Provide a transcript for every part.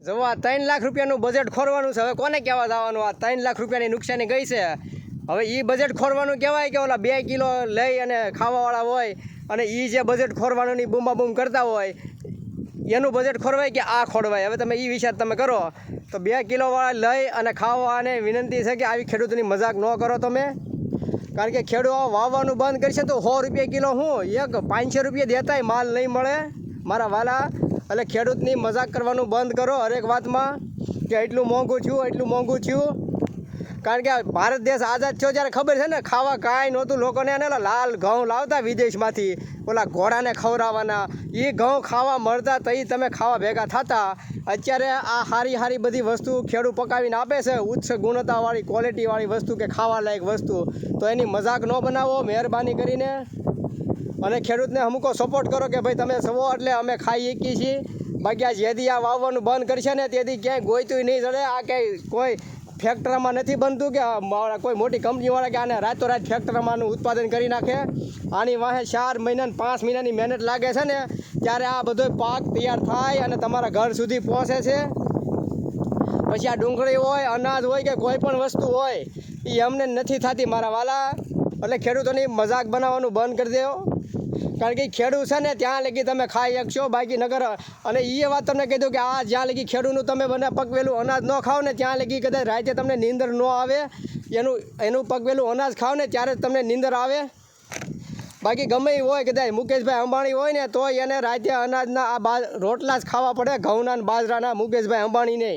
જો આ 3 લાખ રૂપિયાનું બજેટ ખોરવાનું છે. હવે કોને કહેવા જવાનું? આ 3 લાખ રૂપિયાની નુકસાની ગઈ છે. હવે એ બજેટ ખોરવાનું કહેવાય કે ઓલા 2 કિલો લઈ અને ખાવાવાળા હોય અને એ જે બજેટ ખોરવાનુંની બૂમાબૂમ કરતા હોય એનું બજેટ ખોરવાય કે આ ખોરવાય? હવે તમે એ વિચાર તમે કરો તો 2 કિલોવાળા લઈ અને ખાવાને વિનંતી છે કે આવી ખેડૂતોની મજાક ન કરો તમે. કારણ કે ખેડૂતો વાવવાનું બંધ કરશે તો 100 રૂપિયા કિલો હું 500 રૂપિયા દેતાય માલ નહીં મળે મારા વાલા. એટલે ખેડૂતની મજાક કરવાનું બંધ કરો હરેક વાતમાં કે એટલું મોંઘું થયું. કારણ કે ભારત દેશ આઝાદ થયો જ્યારે ખબર છે ને ખાવા કાંઈ નહોતું લોકોને, અને લાલ ઘઉં લાવતા વિદેશમાંથી ઓલા ઘોડાને ખવડાવવાના, એ ઘઉં ખાવા મળતા તઈ તમે ખાવા ભેગા થતા. અત્યારે આ સારી બધી વસ્તુ ખેડૂત પકાવીને આપે છે, ઉચ્ચ ગુણવત્તાવાળી ક્વોલિટીવાળી વસ્તુ કે ખાવા લાયક વસ્તુ, તો એની મજાક ન બનાવો મહેરબાની કરીને. અને ખેડૂતને અમુકો સપોર્ટ કરો કે ભાઈ તમે સવો એટલે અમે ખાઈ શકીએ છીએ. બાકી આ જેથી આ વાવવાનું બંધ કરશે ને તેથી ક્યાંય ગોઈતું નહીં ચડે. આ ક્યાંય કોઈ ફેક્ટરીમાં નથી બનતું કે કોઈ મોટી કંપનીવાળા કે આને રાતોરાત ફેક્ટરીમાંનું ઉત્પાદન કરી નાખે. આની વાહે 4 મહિના 5 મહિનાની મહેનત લાગે છે ને ત્યારે આ બધો પાક તૈયાર થાય અને તમારા ઘર સુધી પહોંચે છે. પછી આ ડુંગળી હોય, અનાજ હોય કે કોઈ પણ વસ્તુ હોય એ અમને નથી થતી મારા વાલા. એટલે ખેડૂતોની મજાક બનાવવાનું બંધ કરી દો. કારણ કે ખેડૂત છે ને ત્યાં લગી તમે ખાઈ શકશો, બાકી નગર. અને એ વાત તમને કહી દઉં કે આ જ્યાં લગી ખેડૂતનું તમે પકવેલું અનાજ ન ખાઓ ને ત્યાં લગી કદાચ રાતે તમને નીંદર ન આવે. એનું પકવેલું અનાજ ખાઓ ને ત્યારે જ તમને નીંદર આવે. બાકી ગમે એ હોય કદાચ મુકેશભાઈ અંબાણી હોય ને તો એને રાતે અનાજના આ રોટલા જ ખાવા પડે, ઘઉંના ને બાજરાના. મુકેશભાઈ અંબાણીને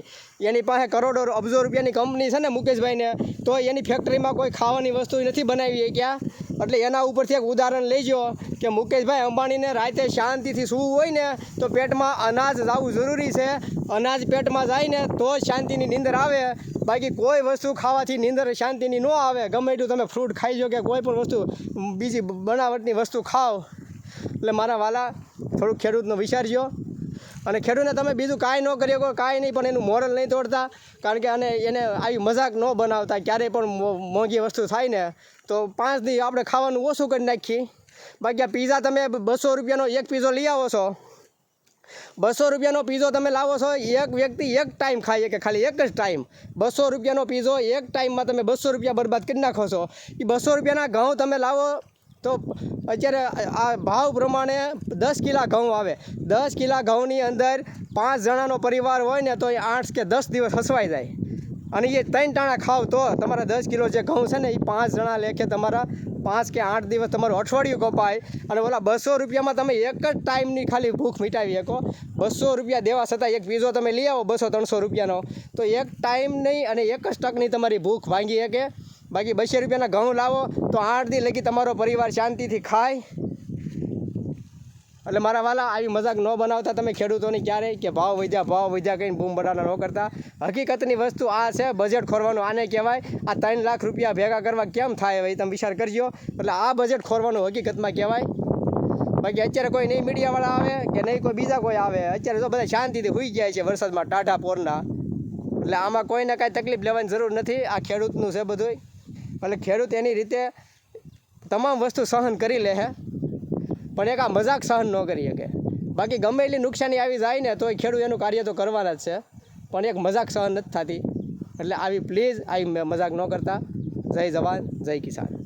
એની પાસે કરોડો અબજો રૂપિયાની કંપની છે ને મુકેશભાઈને, તો એની ફેક્ટરીમાં કોઈ ખાવાની વસ્તુ નથી બનાવી ક્યાં. એટલે એના ઉપરથી એક ઉદાહરણ લેજો કે મુકેશભાઈ અંબાણીને રાતે શાંતિથી સૂવું હોય ને તો પેટમાં અનાજ જવું જરૂરી છે. અનાજ પેટમાં જાય ને તો જ શાંતિની નીંદર આવે. બાકી કોઈ વસ્તુ ખાવાથી નીંદર શાંતિની ન આવે. ગમે એટલું તમે ફ્રૂટ ખાઈ જો કે કોઈ પણ વસ્તુ બીજી બનાવટની વસ્તુ ખાઓ. એટલે મારા વાલા થોડુંક ખેડૂતનો વિચારજો. અને ખેડૂતને તમે બીજું કાંઈ ન કરી શકો, કાંઈ નહીં, પણ એનું મોરલ નહીં તોડતા. કારણ કે એને આવી મજાક ન બનાવતા. ક્યારેય પણ મોંઘી વસ્તુ થાય ને તો 5 દી આપણે ખાવાનું ઓછું કરી નાખીએ. બાકી આ પીઝા તમે 200 રૂપિયાનો એક પીઝો લઈ આવો છો, 200 રૂપિયાનો પીઝો તમે લાવો છો, એક વ્યક્તિ એક ટાઈમ ખાઈએ કે ખાલી એક જ ટાઈમ. 200 રૂપિયાનો પીઝો એક ટાઈમમાં તમે 200 રૂપિયા બરબાદ કરી નાખો છો. એ 200 રૂપિયાના ઘઉં તમે લાવો તો અત્યારે આ ભાવ પ્રમાણે 10 કિલા ઘઉં આવે. 10 કિલા ઘઉંની અંદર 5 જણાનો પરિવાર હોય ને તો એ 8 કે 10 દિવસ હસવાઈ જાય. અને એ 3 ટાણા ખાવ તો તમારા 10 કિલો જે ઘઉં છે ને એ 5 જણા લેખે તમારા 5 કે 8 દિવસ તમારું અઠવાડિયું કપાય. અને ઓલા 200 રૂપિયામાં તમે એક જ ટાઈમની ખાલી ભૂખ મિટાવી શકો. 200 રૂપિયા દેવા છતાં એક પીઝો તમે લઈ આવો 200-300 રૂપિયાનો તો એક ટાઈમ નહીં અને એક જ ટકની તમારી ભૂખ ભાંગી શકે. બાકી 200 રૂપિયાના ઘઉં લાવો તો 8 દી લગી તમારો પરિવાર શાંતિથી ખાય. એટલે મારા વાલા આવી મજાક ન બનાવતા તમે ખેડૂતોની ક્યારેય કે ભાવ વધ્યા કહીને બૂમ બટાના ન કરતા. હકીકતની વસ્તુ આ છે, બજેટ ખોરવાનું આને કહેવાય. આ 3 લાખ રૂપિયા ભેગા કરવા કેમ થાય હવે તમે વિચાર કરજો. એટલે આ બજેટ ખોરવાનું હકીકતમાં કહેવાય. બાકી અત્યારે કોઈ નહીં મીડિયાવાળા આવે કે નહીં કોઈ બીજા કોઈ આવે. અત્યારે તો બધા શાંતિથી સૂઈ ગયા છે વરસાદમાં ટાઢા પોરના. એટલે આમાં કોઈને કાંઈ તકલીફ લેવાની જરૂર નથી. આ ખેડૂતનું છે બધું. એટલે ખેડૂત એની રીતે તમામ વસ્તુ સહન કરી લે છે, પણ એક આ મજાક સહન ન કરી શકે. બાકી ગમે એટલી નુકસાની આવી જાય ને તો એ ખેડૂત એનું કાર્ય તો કરવાના જ છે, પણ એક મજાક સહન નથી થતી. એટલે આવી પ્લીઝ આવી મજાક ન કરતા. જય જવાન જય કિસાન.